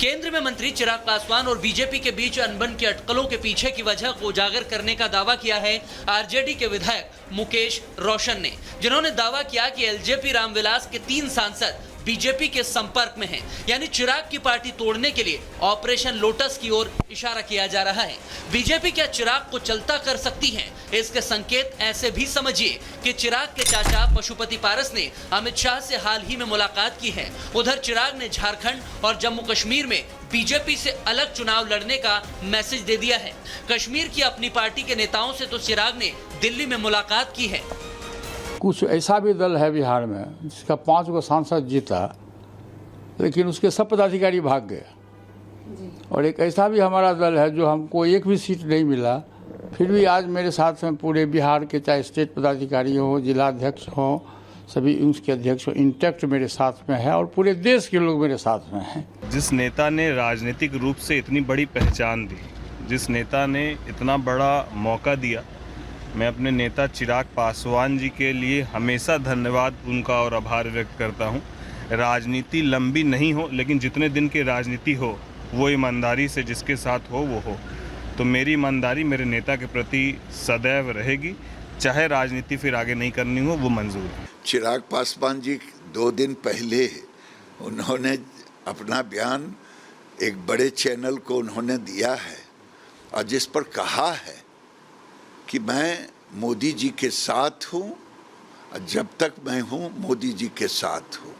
केंद्र में मंत्री चिराग पासवान और बीजेपी के बीच अनबन की अटकलों के पीछे की वजह को उजागर करने का दावा किया है आरजेडी के विधायक मुकेश रोशन ने, जिन्होंने दावा किया कि एलजेपी रामविलास के 3 सांसद बीजेपी के संपर्क में हैं, यानी चिराग की पार्टी तोड़ने के लिए ऑपरेशन लोटस की ओर इशारा किया जा रहा है। बीजेपी क्या चिराग को चलता कर सकती है? इसके संकेत ऐसे भी समझिए कि चिराग के चाचा पशुपति पारस ने अमित शाह से हाल ही में मुलाकात की है। उधर चिराग ने झारखंड और जम्मू कश्मीर में बीजेपी से अलग चुनाव लड़ने का मैसेज दे दिया है। कश्मीर की अपनी पार्टी के नेताओं से तो चिराग ने दिल्ली में मुलाकात की है। कुछ ऐसा भी दल है बिहार में जिसका 5 गो सांसद जीता, लेकिन उसके सब पदाधिकारी भाग गए। और एक ऐसा भी हमारा दल है जो हमको एक भी सीट नहीं मिला, फिर भी आज मेरे साथ में पूरे बिहार के चाहे स्टेट पदाधिकारी हो, जिला अध्यक्ष हो, सभी उसके अध्यक्ष हो, इंटैक्ट मेरे साथ में है और पूरे देश के लोग मेरे साथ में हैं। जिस नेता ने राजनीतिक रूप से इतनी बड़ी पहचान दी, जिस नेता ने इतना बड़ा मौका दिया, मैं अपने नेता चिराग पासवान जी के लिए हमेशा धन्यवाद उनका और आभार व्यक्त करता हूं। राजनीति लंबी नहीं हो, लेकिन जितने दिन की राजनीति हो वो ईमानदारी से जिसके साथ हो वो हो। तो मेरी ईमानदारी मेरे नेता के प्रति सदैव रहेगी, चाहे राजनीति फिर आगे नहीं करनी हो, वो मंजूर है। चिराग पासवान जी 2 दिन पहले उन्होंने अपना बयान एक बड़े चैनल को उन्होंने दिया है और जिस पर कहा है कि मैं मोदी जी के साथ हूं और जब तक मैं हूं मोदी जी के साथ हूं।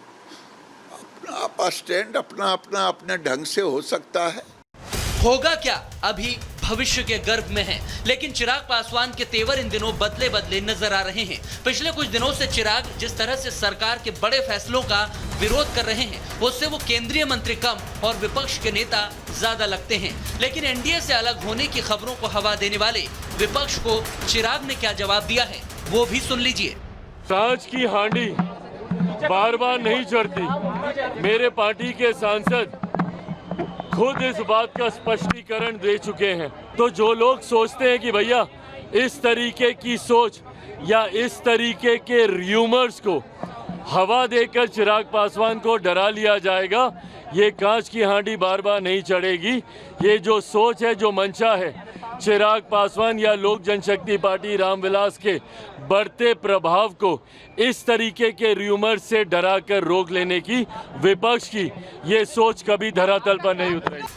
अपना स्टैंड अपने ढंग से हो सकता है। होगा क्या अभी भविष्य के गर्भ में है, लेकिन चिराग पासवान के तेवर इन दिनों बदले बदले नजर आ रहे हैं। पिछले कुछ दिनों से चिराग जिस तरह से सरकार के बड़े फैसलों का विरोध कर रहे हैं, उससे वो केंद्रीय मंत्री कम और विपक्ष के नेता ज्यादा लगते हैं। लेकिन एनडीए से अलग होने की खबरों को हवा देने वाले विपक्ष को चिराग ने क्या जवाब दिया है, वो भी सुन लीजिए। सांच की हांडी बार बार नहीं चढ़ती। मेरे पार्टी के सांसद खुद इस बात का स्पष्टीकरण दे चुके हैं। तो जो लोग सोचते हैं कि भैया इस तरीके की सोच या इस तरीके के र्यूमर्स को हवा देकर चिराग पासवान को डरा लिया जाएगा, ये कांच की हांडी बार बार नहीं चढ़ेगी। ये जो सोच है, जो मंशा है, चिराग पासवान या लोक जनशक्ति पार्टी रामविलास के बढ़ते प्रभाव को इस तरीके के र्यूमर से डरा कर रोक लेने की विपक्ष की ये सोच कभी धरातल पर नहीं उतरेगी।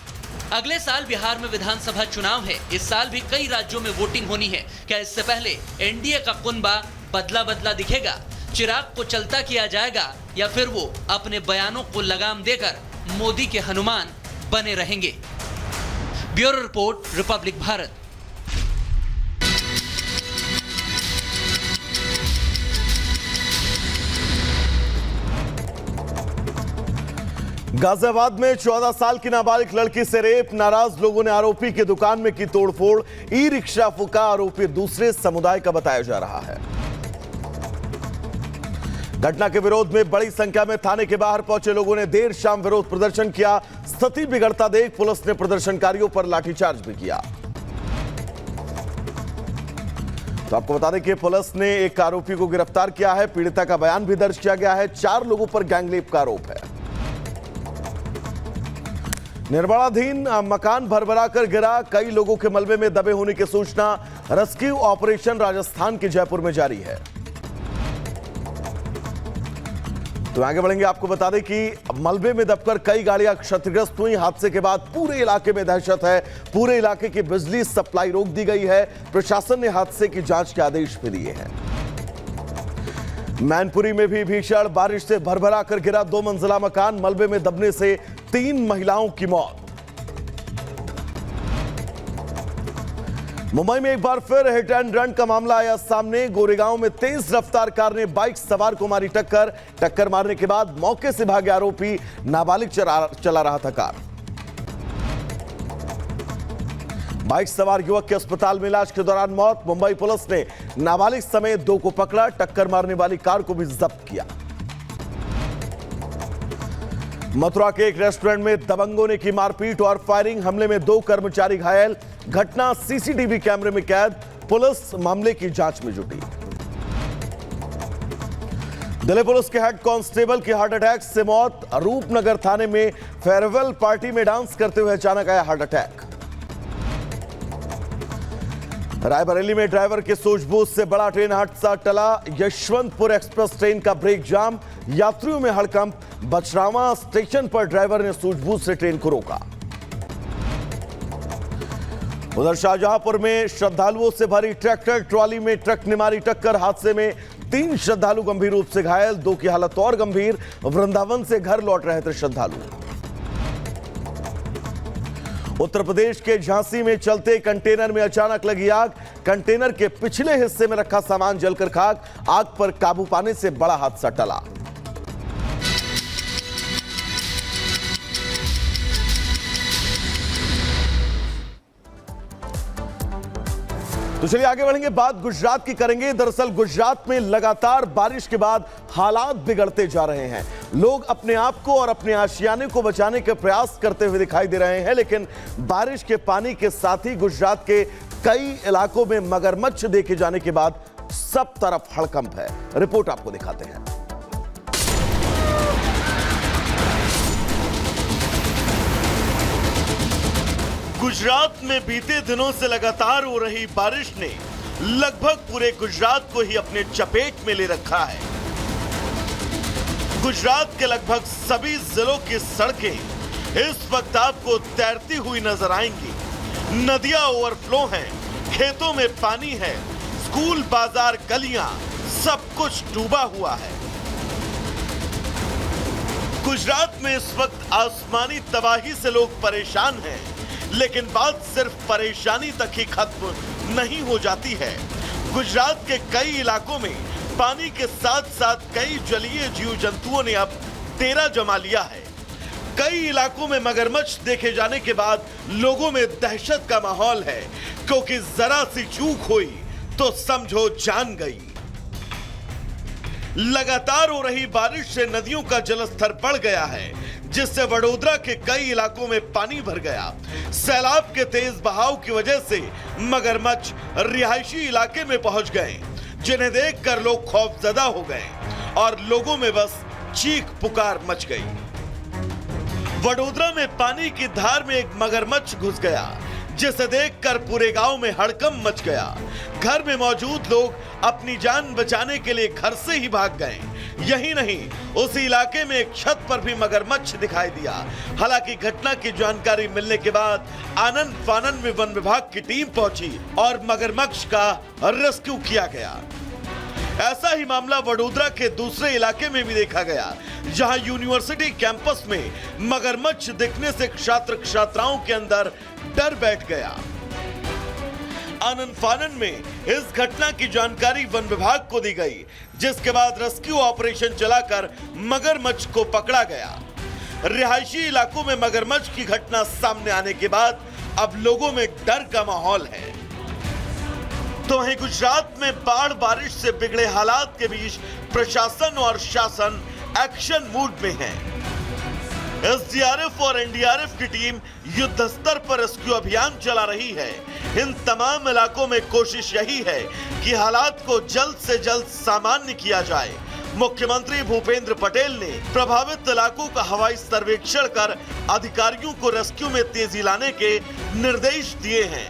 अगले साल बिहार में विधानसभा चुनाव है। इस साल भी कई राज्यों में वोटिंग होनी है। क्या इससे पहले एनडीए का कुनबा बदला बदला दिखेगा? चिराग को चलता किया जाएगा या फिर वो अपने बयानों को लगाम देकर मोदी के हनुमान बने रहेंगे? Bureau report, Republic Bharat. Ghaziabad में 14 साल की नाबालिग लड़की से रेप, नाराज लोगों ने आरोपी की दुकान में की तोड़फोड़। ई रिक्शा फूका, आरोपी दूसरे समुदाय का बताया जा रहा है। घटना के विरोध में बड़ी संख्या में थाने के बाहर पहुंचे लोगों ने देर शाम विरोध प्रदर्शन किया। स्थिति बिगड़ता देख पुलिस ने प्रदर्शनकारियों पर लाठीचार्ज भी किया। तो आपको बता दें कि पुलिस ने एक आरोपी को गिरफ्तार किया है। पीड़िता का बयान भी दर्ज किया गया है। 4 लोगों पर गैंगरेप का आरोप है। निर्माणाधीन मकान भरभरा कर गिरा, कई लोगों के मलबे में दबे होने की सूचना। रेस्क्यू ऑपरेशन राजस्थान के जयपुर में जारी है। तो आगे बढ़ेंगे, आपको बता दें कि मलबे में दबकर कई गाड़ियां क्षतिग्रस्त हुई। हादसे के बाद पूरे इलाके में दहशत है। पूरे इलाके की बिजली सप्लाई रोक दी गई है। प्रशासन ने हादसे की जांच के आदेश भी दिए हैं। मैनपुरी में भी भीषण बारिश से भरभरा कर गिरा 2 मंजिला मकान, मलबे में दबने से 3 महिलाओं की मौत। मुंबई में एक बार फिर हिट एंड रन का मामला आया सामने। गोरेगांव में तेज रफ्तार कार ने बाइक सवार को मारी टक्कर। टक्कर मारने के बाद मौके से भागे आरोपी, नाबालिग चला रहा था कार। बाइक सवार युवक के अस्पताल में इलाज के दौरान मौत। मुंबई पुलिस ने नाबालिग समेत 2 को पकड़ा। टक्कर मारने वाली कार को भी जब्त किया। मथुरा के एक रेस्टोरेंट में दबंगों ने की मारपीट और फायरिंग, हमले में 2 कर्मचारी घायल। घटना सीसीटीवी कैमरे में कैद। पुलिस मामले की जांच में जुटी। दिल्ली पुलिस के हेड कांस्टेबल की हार्ट अटैक से मौत। रूपनगर थाने में फेयरवेल पार्टी में डांस करते हुए अचानक आया हार्ट अटैक। रायबरेली में ड्राइवर के सूझबूझ से बड़ा ट्रेन हादसा टला। यशवंतपुर एक्सप्रेस ट्रेन का ब्रेक जाम, यात्रियों में हड़कंप। बछरावा स्टेशन पर ड्राइवर ने सूझबूझ से ट्रेन को रोका। उधर शाहजहांपुर में श्रद्धालुओं से भरी ट्रैक्टर ट्रॉली में ट्रक ने मारी टक्कर। हादसे में 3 श्रद्धालु गंभीर रूप से घायल, 2 की हालत और गंभीर। वृंदावन से घर लौट रहे थे श्रद्धालु। उत्तर प्रदेश के झांसी में चलते कंटेनर में अचानक लगी आग। कंटेनर के पिछले हिस्से में रखा सामान जलकर खाक। आग पर काबू पाने से बड़ा हादसा टला। तो चलिए आगे बढ़ेंगे, बात गुजरात की करेंगे। दरअसल गुजरात में लगातार बारिश के बाद हालात बिगड़ते जा रहे हैं। लोग अपने आप को और अपने आशियाने को बचाने के प्रयास करते हुए दिखाई दे रहे हैं, लेकिन बारिश के पानी के साथ ही गुजरात के कई इलाकों में मगरमच्छ देखे जाने के बाद सब तरफ हड़कंप है। रिपोर्ट आपको दिखाते हैं। गुजरात में बीते दिनों से लगातार हो रही बारिश ने लगभग पूरे गुजरात को ही अपने चपेट में ले रखा है। गुजरात के लगभग सभी जिलों की सड़कें इस वक्त आपको तैरती हुई नजर आएंगी। नदियां ओवरफ्लो हैं, खेतों में पानी है, स्कूल, बाजार, गलियां सब कुछ डूबा हुआ है। गुजरात में इस वक्त आसमानी तबाही से लोग परेशान हैं, लेकिन बात सिर्फ परेशानी तक ही खत्म नहीं हो जाती है। गुजरात के कई इलाकों में पानी के साथ साथ कई जलीय जीव जंतुओं ने अब डेरा जमा लिया है। कई इलाकों में मगरमच्छ देखे जाने के बाद लोगों में दहशत का माहौल है, क्योंकि जरा सी चूक हुई तो समझो जान गई। लगातार हो रही बारिश से नदियों का जलस्तर बढ़ गया है, जिससे वडोदरा के कई इलाकों में पानी भर गया। सैलाब के तेज बहाव की वजह से मगरमच्छ रिहायशी इलाके में पहुंच गए, जिन्हें देखकर लोग खौफजदा हो गए और लोगों में बस चीख पुकार मच गई। वडोदरा में पानी की धार में एक मगरमच्छ घुस गया, जिसे देखकर पूरे गांव में हड़कंप मच गया। घर में मौजूद लोग अपनी जान बचाने के लिए घर से ही भाग गए। यही नहीं, उसी इलाके में एक छत पर भी मगरमच्छ दिखाई दिया। हालांकि घटना की जानकारी मिलने के बाद आनन फानन में वन विभाग की टीम पहुंची और मगरमच्छ का रेस्क्यू किया गया। ऐसा ही मामला वडोदरा के दूसरे इलाके में भी देखा गया, जहां यूनिवर्सिटी कैंपस में मगरमच्छ दिखने से छात्र छात्राओं के अंदर डर बैठ गया। आनन फानन में इस घटना की जानकारी वन विभाग को दी गई, जिसके बाद रेस्क्यू ऑपरेशन चलाकर मगरमच्छ को पकड़ा गया। रिहायशी इलाकों में मगरमच्छ की घटना सामने आने के बाद अब लोगों में डर का माहौल है। तो वहीं गुजरात में बाढ़ बारिश से बिगड़े हालात के बीच प्रशासन और शासन एक्शन मूड में है। एसडीआरएफ और एनडीआरएफ की टीम युद्ध स्तर पर रेस्क्यू अभियान चला रही है। इन तमाम इलाकों में कोशिश यही है कि हालात को जल्द से जल्द सामान्य किया जाए। मुख्यमंत्री भूपेंद्र पटेल ने प्रभावित इलाकों का हवाई सर्वेक्षण कर अधिकारियों को रेस्क्यू में तेजी लाने के निर्देश दिए हैं।